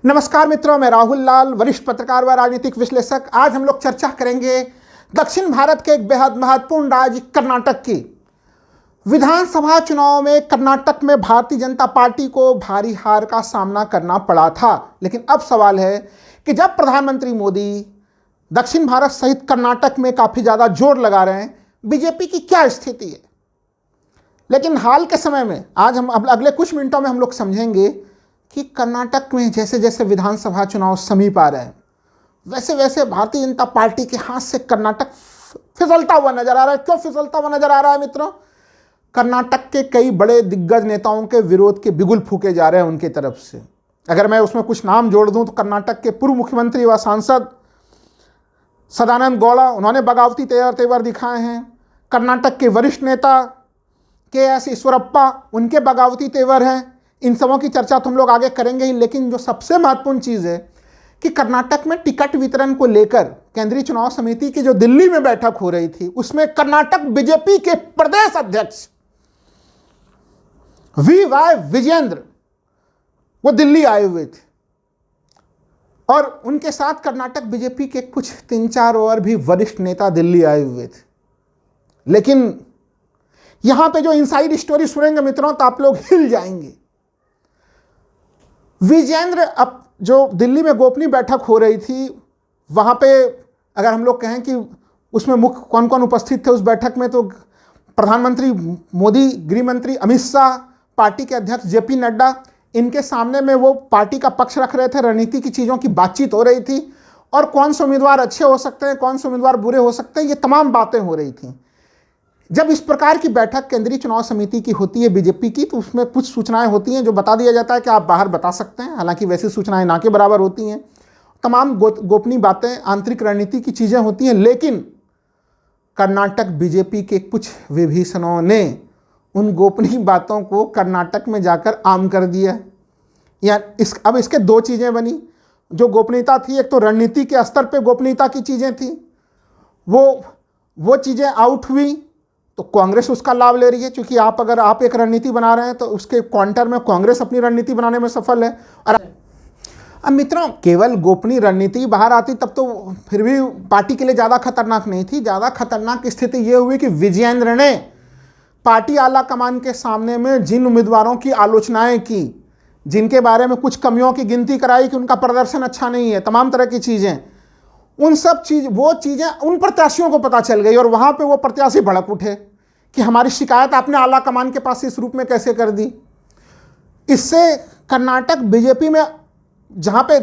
नमस्कार मित्रों, मैं राहुल लाल, वरिष्ठ पत्रकार व राजनीतिक विश्लेषक। आज हम लोग चर्चा करेंगे दक्षिण भारत के एक बेहद महत्वपूर्ण राज्य कर्नाटक की। विधानसभा चुनाव में कर्नाटक में भारतीय जनता पार्टी को भारी हार का सामना करना पड़ा था, लेकिन अब सवाल है कि जब प्रधानमंत्री मोदी दक्षिण भारत सहित कर्नाटक में काफ़ी ज़्यादा जोर लगा रहे हैं, बीजेपी की क्या स्थिति है। लेकिन हाल के समय में आज हम अगले कुछ मिनटों में हम लोग समझेंगे कि कर्नाटक में जैसे जैसे विधानसभा चुनाव समीप आ रहे हैं, वैसे वैसे भारतीय जनता पार्टी के हाथ से कर्नाटक फिसलता हुआ नजर आ रहा है। क्यों फिसलता हुआ नजर आ रहा है मित्रों? कर्नाटक के कई बड़े दिग्गज नेताओं के विरोध के बिगुल फूके जा रहे हैं उनकी तरफ से। अगर मैं उसमें कुछ नाम जोड़ दूं तो कर्नाटक के पूर्व मुख्यमंत्री व सांसद सदानंद गौड़ा, उन्होंने बगावती तेवर दिखाए हैं। कर्नाटक के वरिष्ठ नेता KS ईश्वरप्पा, उनके बगावती तेवर हैं। इन सबों की चर्चा तो हम लोग आगे करेंगे ही, लेकिन जो सबसे महत्वपूर्ण चीज़ है कि कर्नाटक में टिकट वितरण को लेकर केंद्रीय चुनाव समिति की जो दिल्ली में बैठक हो रही थी, उसमें कर्नाटक बीजेपी के प्रदेश अध्यक्ष VY विजेंद्र वो दिल्ली आए हुए थे और उनके साथ कर्नाटक बीजेपी के कुछ 3-4 और भी वरिष्ठ नेता दिल्ली आए हुए थे। लेकिन यहां पे जो इनसाइड स्टोरी सुनेंगे मित्रों तो आप लोग हिल जाएंगे। विजेंद्र, अब जो दिल्ली में गोपनीय बैठक हो रही थी, वहाँ पे अगर हम लोग कहें कि उसमें मुख्य कौन कौन उपस्थित थे उस बैठक में, तो प्रधानमंत्री मोदी, गृह मंत्री अमित शाह, पार्टी के अध्यक्ष JP नड्डा, इनके सामने में वो पार्टी का पक्ष रख रहे थे। रणनीति की चीज़ों की बातचीत हो रही थी और कौन से उम्मीदवार अच्छे हो सकते हैं, कौन से उम्मीदवार बुरे हो सकते हैं, ये तमाम बातें हो रही थी। जब इस प्रकार की बैठक केंद्रीय चुनाव समिति की होती है बीजेपी की, तो उसमें कुछ सूचनाएं होती हैं जो बता दिया जाता है कि आप बाहर बता सकते हैं। हालांकि वैसी सूचनाएं ना के बराबर होती हैं। तमाम गोपनीय बातें, आंतरिक रणनीति की चीज़ें होती हैं। लेकिन कर्नाटक बीजेपी के कुछ विभीषणों ने उन गोपनीय बातों को कर्नाटक में जाकर आम कर दिया। अब इसके दो चीज़ें बनी। जो गोपनीयता थी, एक तो रणनीति के स्तर पर गोपनीयता की चीज़ें थी, वो चीज़ें आउट हुई तो कांग्रेस उसका लाभ ले रही है। क्योंकि अगर आप एक रणनीति बना रहे हैं तो उसके काउंटर में कांग्रेस अपनी रणनीति बनाने में सफल है। और अब मित्रों, केवल गोपनीय रणनीति बाहर आती तब तो फिर भी पार्टी के लिए ज़्यादा खतरनाक नहीं थी। ज़्यादा खतरनाक स्थिति ये हुई कि विजेंद्र ने पार्टी आला कमान के सामने में जिन उम्मीदवारों की आलोचनाएं की, जिनके बारे में कुछ कमियों की गिनती कराई कि उनका प्रदर्शन अच्छा नहीं है, तमाम तरह की चीज़ें, उन सब वो चीज़ें उन प्रत्याशियों को पता चल गई और वहाँ पे वो प्रत्याशी भड़क उठे कि हमारी शिकायत आपने आला कमान के पास इस रूप में कैसे कर दी। इससे कर्नाटक बीजेपी में, जहाँ पे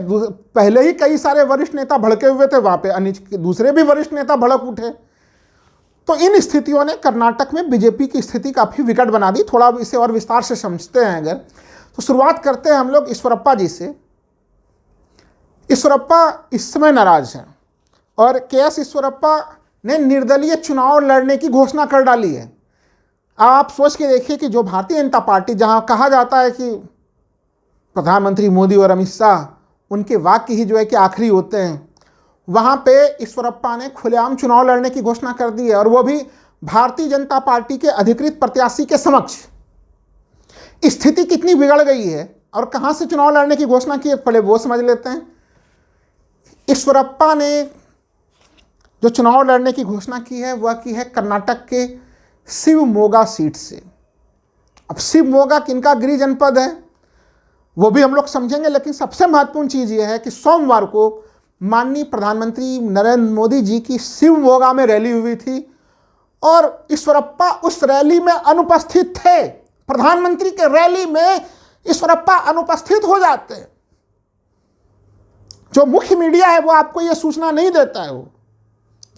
पहले ही कई सारे वरिष्ठ नेता भड़के हुए थे, वहाँ पे दूसरे भी वरिष्ठ नेता भड़क उठे। तो इन स्थितियों ने कर्नाटक में बीजेपी की स्थिति काफ़ी विकट बना दी। थोड़ा इसे और विस्तार से समझते हैं अगर, तो शुरुआत करते हैं हम लोग ईश्वरप्पा जी से। ईश्वरप्पा इस समय नाराज हैं और KS ईश्वरप्पा ने निर्दलीय चुनाव लड़ने की घोषणा कर डाली है। आप सोच के देखिए कि जो भारतीय जनता पार्टी, जहां कहा जाता है कि प्रधानमंत्री मोदी और अमित शाह, उनके वाक्य ही जो है कि आखिरी होते हैं, वहां पे ईश्वरप्पा ने खुलेआम चुनाव लड़ने की घोषणा कर दी है और वो भी भारतीय जनता पार्टी के अधिकृत प्रत्याशी के समक्ष। स्थिति कितनी बिगड़ गई है और कहां से चुनाव लड़ने की घोषणा की है, पहले वो समझ लेते हैं। ईश्वरप्पा ने जो चुनाव लड़ने की घोषणा की है वह की है कर्नाटक के शिवमोगा सीट से। अब शिवमोगा किनका गृह जनपद है वो भी हम लोग समझेंगे, लेकिन सबसे महत्वपूर्ण चीज़ यह है कि सोमवार को माननीय प्रधानमंत्री नरेंद्र मोदी जी की शिवमोगा में रैली हुई थी और ईश्वरप्पा उस रैली में अनुपस्थित थे। प्रधानमंत्री के रैली में ईश्वरप्पा अनुपस्थित हो जाते हैं। जो मुख्य मीडिया है वो आपको यह सूचना नहीं देता है वो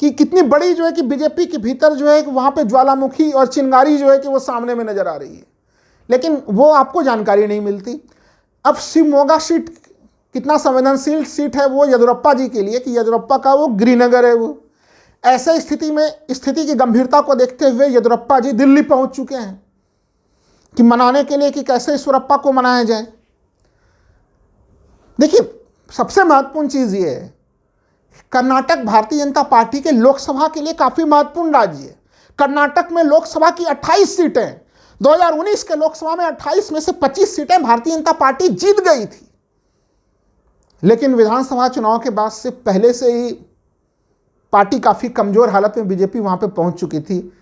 कि कितनी बड़ी जो है कि बीजेपी के भीतर जो है कि वहाँ पे ज्वालामुखी और चिंगारी जो है कि वो सामने में नजर आ रही है, लेकिन वो आपको जानकारी नहीं मिलती। अब शिवमोगा सीट कितना संवेदनशील सीट है वो येदियुरप्पा जी के लिए, कि येदियुरप्पा का वो गृहनगर है वो। ऐसे स्थिति में स्थिति की गंभीरता को देखते हुए येदियुरप्पा जी दिल्ली पहुंच चुके हैं कि मनाने के लिए कि कैसे ईश्वरप्पा को मनाया जाए। देखिए, सबसे महत्वपूर्ण चीज़ ये है, कर्नाटक भारतीय जनता पार्टी के लोकसभा के लिए काफ़ी महत्वपूर्ण राज्य है। कर्नाटक में लोकसभा की 28 सीटें, 2019 के लोकसभा में 28 में से 25 सीटें भारतीय जनता पार्टी जीत गई थी। लेकिन विधानसभा चुनाव के बाद से पहले से ही पार्टी काफ़ी कमज़ोर हालत में बीजेपी वहाँ पे पहुँच चुकी थी।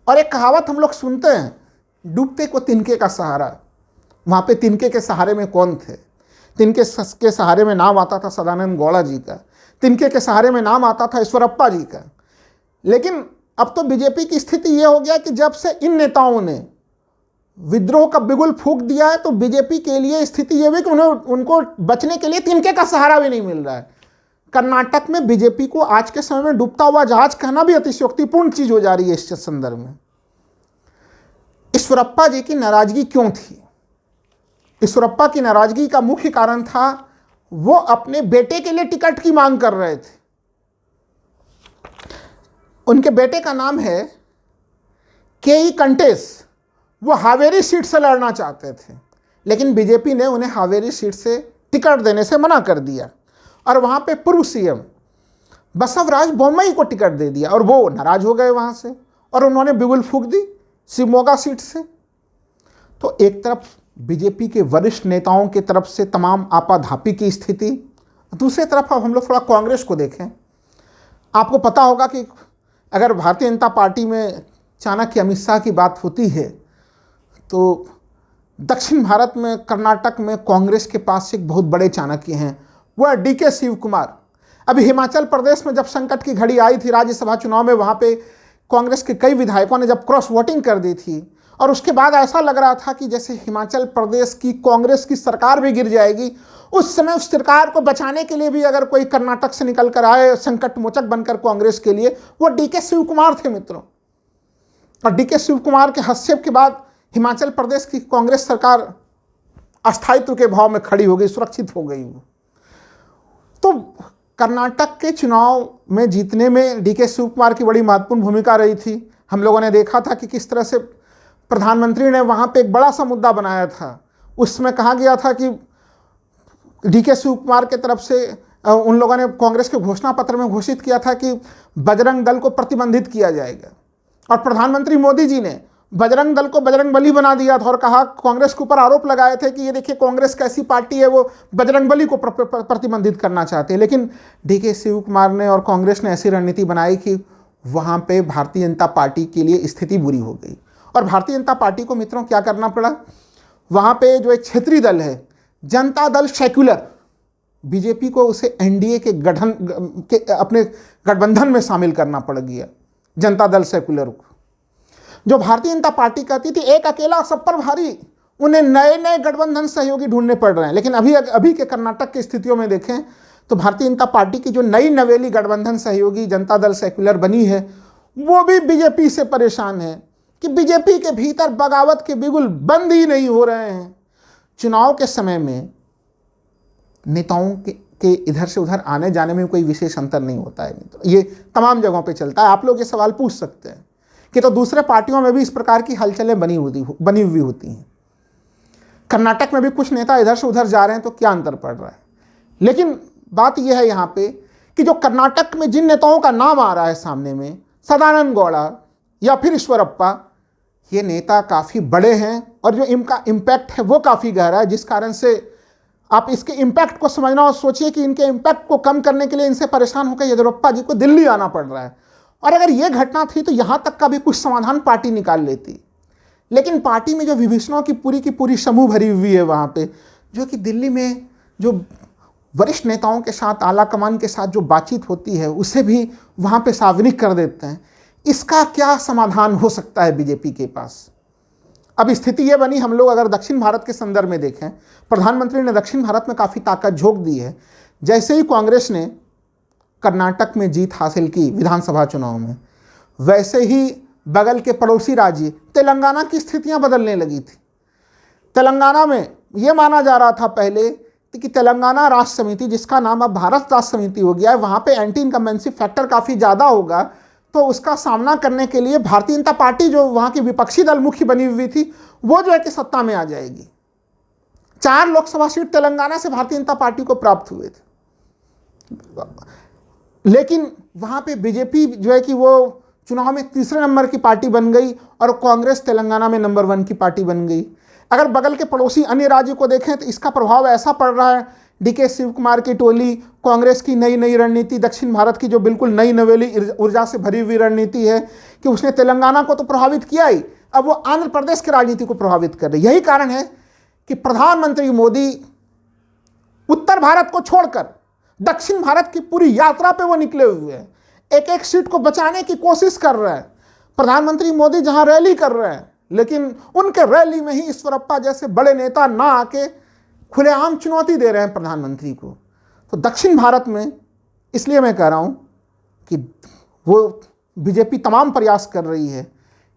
और एक कहावत हम लोग सुनते हैं, डूबते को तिनके का सहारा। वहाँ पे तिनके के सहारे में कौन थे? तिनके के सहारे में नाम आता था सदानंद गौड़ा जी का, तिनके के सहारे में नाम आता था ईश्वरप्पा जी का। लेकिन अब तो बीजेपी की स्थिति ये हो गया कि जब से इन नेताओं ने विद्रोह का बिगुल फूंक दिया है तो बीजेपी के लिए स्थिति ये हुई कि उनको बचने के लिए तिनके का सहारा भी नहीं मिल रहा है। कर्नाटक में बीजेपी को आज के समय में डूबता हुआ जहाज कहना भी अतिशयोक्तिपूर्ण चीज हो जा रही है इस संदर्भ में। ईश्वरप्पा जी की नाराजगी क्यों थी? ईश्वरप्पा की नाराजगी का मुख्य कारण था वो अपने बेटे के लिए टिकट की मांग कर रहे थे। उनके बेटे का नाम है के.ई. कंटेस। वो हावेरी सीट से लड़ना चाहते थे, लेकिन बीजेपी ने उन्हें हावेरी सीट से टिकट देने से मना कर दिया और वहाँ पे पूर्व सीएम बसवराज बोम्मई को टिकट दे दिया और वो नाराज हो गए वहाँ से और उन्होंने बिगुल फूंक दी शिवमोगा सीट से। तो एक तरफ बीजेपी के वरिष्ठ नेताओं की तरफ से तमाम आपाधापी की स्थिति, दूसरी तरफ अब हम लोग थोड़ा कांग्रेस को देखें। आपको पता होगा कि अगर भारतीय जनता पार्टी में चाणक्य अमित शाह की बात होती है तो दक्षिण भारत में कर्नाटक में कांग्रेस के पास एक बहुत बड़े चाणक्य हैं, वह डी.के. शिव कुमार। अभी हिमाचल प्रदेश में जब संकट की घड़ी आई थी राज्यसभा चुनाव में, वहाँ पे कांग्रेस के कई विधायकों ने जब क्रॉस वोटिंग कर दी थी और उसके बाद ऐसा लग रहा था कि जैसे हिमाचल प्रदेश की कांग्रेस की सरकार भी गिर जाएगी, उस समय उस सरकार को बचाने के लिए भी अगर कोई कर्नाटक से निकल कर आए संकट मोचक बनकर कांग्रेस के लिए, वो डी.के. शिव कुमार थे मित्रों। और डी.के. शिव कुमार के हस्तक्षेप के बाद हिमाचल प्रदेश की कांग्रेस सरकार अस्थायित्व के भाव में खड़ी हो गई, सुरक्षित हो गई। तो कर्नाटक के चुनाव में जीतने में डी.के. शिव कुमार की बड़ी महत्वपूर्ण भूमिका रही थी। हम लोगों ने देखा था कि किस तरह से प्रधानमंत्री ने वहाँ पे एक बड़ा सा मुद्दा बनाया था। उसमें कहा गया था कि डी.के. शिव कुमार के तरफ से उन लोगों ने कांग्रेस के घोषणा पत्र में घोषित किया था कि बजरंग दल को प्रतिबंधित किया जाएगा और प्रधानमंत्री मोदी जी ने बजरंग दल को बजरंग बली बना दिया था और कहा, कांग्रेस के ऊपर आरोप लगाए थे कि ये देखिए कांग्रेस कैसी पार्टी है, वो बजरंग बली को प्रतिबंधित करना चाहते हैं। लेकिन डी.के. शिव कुमार ने और कांग्रेस ने ऐसी रणनीति बनाई कि वहाँ पे भारतीय जनता पार्टी के लिए स्थिति बुरी हो गई और भारतीय जनता पार्टी को मित्रों क्या करना पड़ा, वहाँ पे जो एक क्षेत्रीय दल है जनता दल सेक्युलर, बीजेपी को उसे एनडीए के अपने गठबंधन में शामिल करना पड़ गया। जनता दल सेक्युलर को, जो भारतीय जनता पार्टी कहती थी एक अकेला सब पर भारी, उन्हें नए नए गठबंधन सहयोगी ढूंढने पड़ रहे हैं। लेकिन अभी के कर्नाटक की स्थितियों में देखें तो भारतीय जनता पार्टी की जो नई नवेली गठबंधन सहयोगी जनता दल सेक्युलर बनी है, वो भी बीजेपी से परेशान है कि बीजेपी के भीतर बगावत के बिगुल बंद ही नहीं हो रहे हैं। चुनाव के समय में नेताओं के इधर से उधर आने जाने में कोई विशेष अंतर नहीं होता है, ये तमाम जगहों पे चलता है। आप लोग ये सवाल पूछ सकते हैं कि तो दूसरे पार्टियों में भी इस प्रकार की हलचलें बनी हुई होती हैं, कर्नाटक में भी कुछ नेता इधर से उधर जा रहे हैं तो क्या अंतर पड़ रहा है। लेकिन बात यह है यहाँ पे कि जो कर्नाटक में जिन नेताओं का नाम आ रहा है सामने में, सदानंद गौड़ा या फिर ईश्वरप्पा, ये नेता काफ़ी बड़े हैं और जो इनका इम्पैक्ट है वो काफ़ी गहरा है, जिस कारण से आप इसके इम्पैक्ट को समझना और सोचिए कि इनके इम्पैक्ट को कम करने के लिए इनसे परेशान होकर येदियुरप्पा जी को दिल्ली आना पड़ रहा है। और अगर ये घटना थी तो यहाँ तक का भी कुछ समाधान पार्टी निकाल लेती, लेकिन पार्टी में जो विभीषणों की पूरी समूह भरी हुई है वहाँ पे, जो कि दिल्ली में जो वरिष्ठ नेताओं के साथ, आला कमान के साथ जो बातचीत होती है उसे भी वहाँ पे सार्वजनिक कर देते हैं। इसका क्या समाधान हो सकता है बीजेपी के पास? अब स्थिति ये बनी, हम लोग अगर दक्षिण भारत के संदर्भ में देखें, प्रधानमंत्री ने दक्षिण भारत में काफ़ी ताकत झोंक दी है। जैसे ही कांग्रेस ने कर्नाटक में जीत हासिल की विधानसभा चुनाव में, वैसे ही बगल के पड़ोसी राज्य तेलंगाना की स्थितियां बदलने लगी थी। तेलंगाना में ये माना जा रहा था पहले कि तेलंगाना राष्ट्र समिति, जिसका नाम अब भारत राष्ट्र समिति हो गया है, वहाँ पे एंटी इनकम्बेंसी फैक्टर काफ़ी ज़्यादा होगा, तो उसका सामना करने के लिए भारतीय जनता पार्टी जो वहाँ की विपक्षी दल मुख्य बनी हुई थी, वो जो है कि सत्ता में आ जाएगी। 4 लोकसभा सीट तेलंगाना से भारतीय जनता पार्टी को प्राप्त हुए थे, लेकिन वहाँ पे बीजेपी जो है कि वो चुनाव में तीसरे नंबर की पार्टी बन गई और कांग्रेस तेलंगाना में नंबर 1 की पार्टी बन गई। अगर बगल के पड़ोसी अन्य राज्य को देखें तो इसका प्रभाव ऐसा पड़ रहा है डीके शिव कुमार की टोली, कांग्रेस की नई नई रणनीति, दक्षिण भारत की जो बिल्कुल नई नवेली ऊर्जा से भरी हुई रणनीति है कि उसने तेलंगाना को तो प्रभावित किया ही, अब वो आंध्र प्रदेश की राजनीति को प्रभावित कर रही है। यही कारण है कि प्रधानमंत्री मोदी उत्तर भारत को छोड़कर दक्षिण भारत की पूरी यात्रा पे वो निकले हुए हैं, एक एक सीट को बचाने की कोशिश कर रहे हैं। प्रधानमंत्री मोदी जहां रैली कर रहे हैं, लेकिन उनके रैली में ही ईश्वरप्पा जैसे बड़े नेता ना आके खुलेआम चुनौती दे रहे हैं प्रधानमंत्री को। तो दक्षिण भारत में इसलिए मैं कह रहा हूं कि वो बीजेपी तमाम प्रयास कर रही है,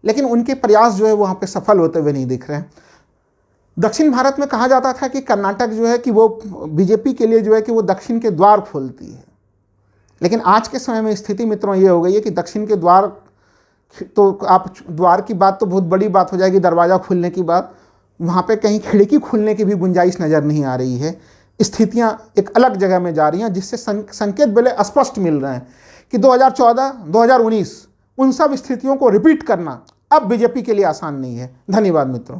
लेकिन उनके प्रयास जो है वहाँ पे सफल होते हुए नहीं दिख रहे हैं। दक्षिण भारत में कहा जाता था कि कर्नाटक जो है कि वो बीजेपी के लिए जो है कि वो दक्षिण के द्वार खोलती है, लेकिन आज के समय में स्थिति मित्रों ये हो गई है कि दक्षिण के द्वार, तो आप द्वार की बात तो बहुत बड़ी बात हो जाएगी, दरवाज़ा खुलने की बात, वहाँ पे कहीं खिड़की खुलने की भी गुंजाइश नज़र नहीं आ रही है। स्थितियाँ एक अलग जगह में जा रही हैं, जिससे संकेत बड़े स्पष्ट मिल रहे हैं कि 2014, 2019 उन सब स्थितियों को रिपीट करना अब बीजेपी के लिए आसान नहीं है। धन्यवाद मित्रों।